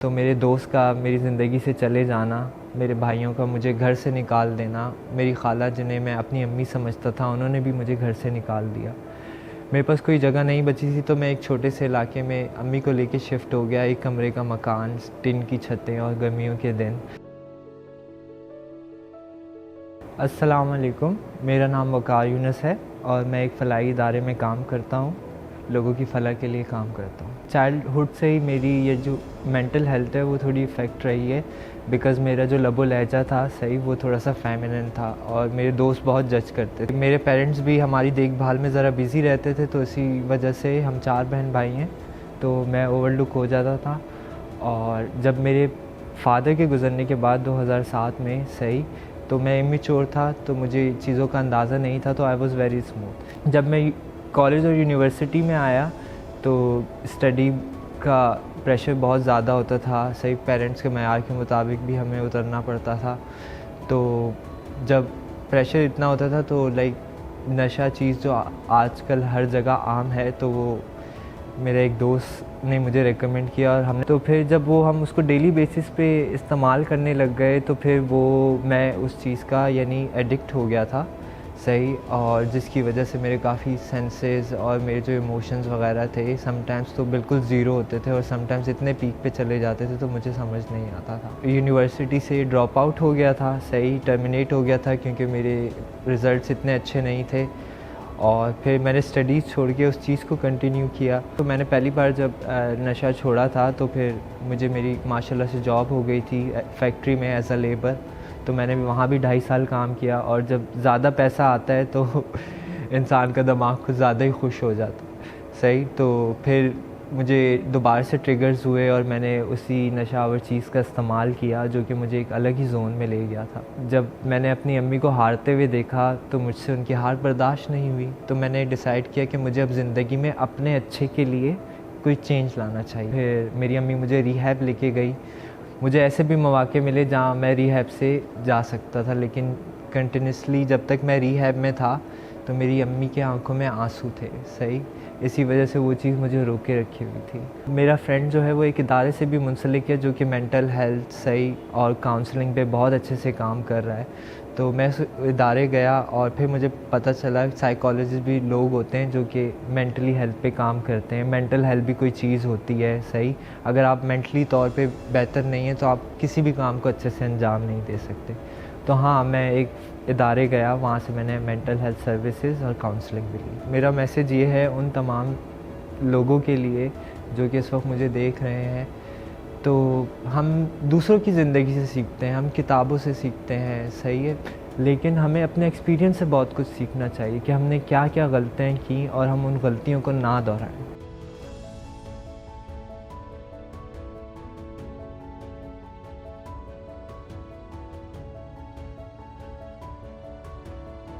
तो मेरे दोस्त का मेरी ज़िंदगी से चले जाना, मेरे भाइयों का मुझे घर से निकाल देना, मेरी खाला जिन्हें मैं अपनी अम्मी समझता था उन्होंने भी मुझे घर से निकाल दिया। मेरे पास कोई जगह नहीं बची थी तो मैं एक छोटे से इलाके में अम्मी को लेके शिफ्ट हो गया। एक कमरे का मकान, टिन की छतें और गर्मियों के दिन। अस्सलाम वालेकुम, मेरा नाम वक़ार यूनुस है और मैं एक फ़लाही इदारे में काम करता हूँ, लोगों की फ़लाह के लिए काम करता हूँ। चाइल्डहुड से ही मेरी ये जो मेंटल हेल्थ है वो थोड़ी इफ़ेक्ट रही है, बिकॉज़ मेरा जो लबो लहजा था सही वो थोड़ा सा फेमिनिन था और मेरे दोस्त बहुत जज करते थे। मेरे पेरेंट्स भी हमारी देखभाल में ज़रा बिज़ी रहते थे, तो इसी वजह से हम 4 बहन भाई हैं, तो मैं ओवरलुक हो जाता था। और जब मेरे फादर के गुज़रने के बाद 2007 में सही, तो मैं इमेच्योर था, तो मुझे चीज़ों का अंदाज़ा नहीं था, तो आई वाज़ वेरी स्मूथ। जब मैं कॉलेज और यूनिवर्सिटी में आया तो स्टडी का प्रेशर बहुत ज़्यादा होता था, सही पेरेंट्स के मयार के मुताबिक भी हमें उतरना पड़ता था। तो जब प्रेशर इतना होता था तो लाइक नशा चीज़ जो आजकल हर जगह आम है, तो वो मेरे एक दोस्त ने मुझे रेकमेंड किया और हमने तो फिर जब वो हम उसको डेली बेसिस पे इस्तेमाल करने लग गए तो फिर वो मैं उस चीज़ का यानी एडिक्ट हो गया था सही। और जिसकी वजह से मेरे काफ़ी सेंसेस और मेरे जो इमोशंस वगैरह थे समटाइम्स तो बिल्कुल ज़ीरो होते थे और समटाइम्स इतने पीक पे चले जाते थे तो मुझे समझ नहीं आता था। यूनिवर्सिटी से ड्रॉप आउट हो गया था सही, टर्मिनेट हो गया था क्योंकि मेरे रिज़ल्ट्स इतने अच्छे नहीं थे। और फिर मैंने स्टडीज़ छोड़ के उस चीज़ को कंटिन्यू किया। तो मैंने पहली बार जब नशा छोड़ा था तो फिर मुझे मेरी माशाल्लाह से जॉब हो गई थी फैक्ट्री में एज़ अ लेबर। तो मैंने भी वहाँ भी 2.5 साल काम किया और जब ज़्यादा पैसा आता है तो इंसान का दिमाग कुछ ज़्यादा ही खुश हो जाता सही। तो फिर मुझे दोबारा से ट्रिगर्स हुए और मैंने उसी नशावर चीज़ का इस्तेमाल किया जो कि मुझे एक अलग ही जोन में ले गया था। जब मैंने अपनी अम्मी को हारते हुए देखा तो मुझसे उनकी हार बर्दाश्त नहीं हुई, तो मैंने डिसाइड किया कि मुझे अब ज़िंदगी में अपने अच्छे के लिए कोई चेंज लाना चाहिए। फिर मेरी अम्मी मुझे रिहैब लेके गई। मुझे ऐसे भी मौके मिले जहाँ मैं रिहैब से जा सकता था, लेकिन कंटिन्यूसली जब तक मैं रिहैब में था तो मेरी अम्मी की आंखों में आंसू थे सही। इसी वजह से वो चीज़ मुझे रोके रखी हुई थी। मेरा फ्रेंड जो है वो एक इदारे से भी मुंसलिक है जो कि मेंटल हेल्थ सही और काउंसलिंग पे बहुत अच्छे से काम कर रहा है। तो मैं उस इदारे गया और फिर मुझे पता चला साइकोलॉजिस्ट भी लोग होते हैं जो कि मेंटली हेल्थ पे काम करते हैं। मेंटल हेल्थ भी कोई चीज़ होती है सही, अगर आप मेंटली तौर पे बेहतर नहीं हैं तो आप किसी भी काम को अच्छे से अंजाम नहीं दे सकते। तो हाँ, मैं एक इदारे गया, वहाँ से मैंने मेंटल हेल्थ सर्विसेज और काउंसलिंग भी ली। मेरा मैसेज ये है उन तमाम लोगों के लिए जो कि इस वक्त मुझे देख रहे हैं, तो हम दूसरों की ज़िंदगी से सीखते हैं, हम किताबों से सीखते हैं सही है, लेकिन हमें अपने एक्सपीरियंस से बहुत कुछ सीखना चाहिए कि हमने क्या क्या गलतियाँ की और हम उन गलतियों को ना दोहराएं।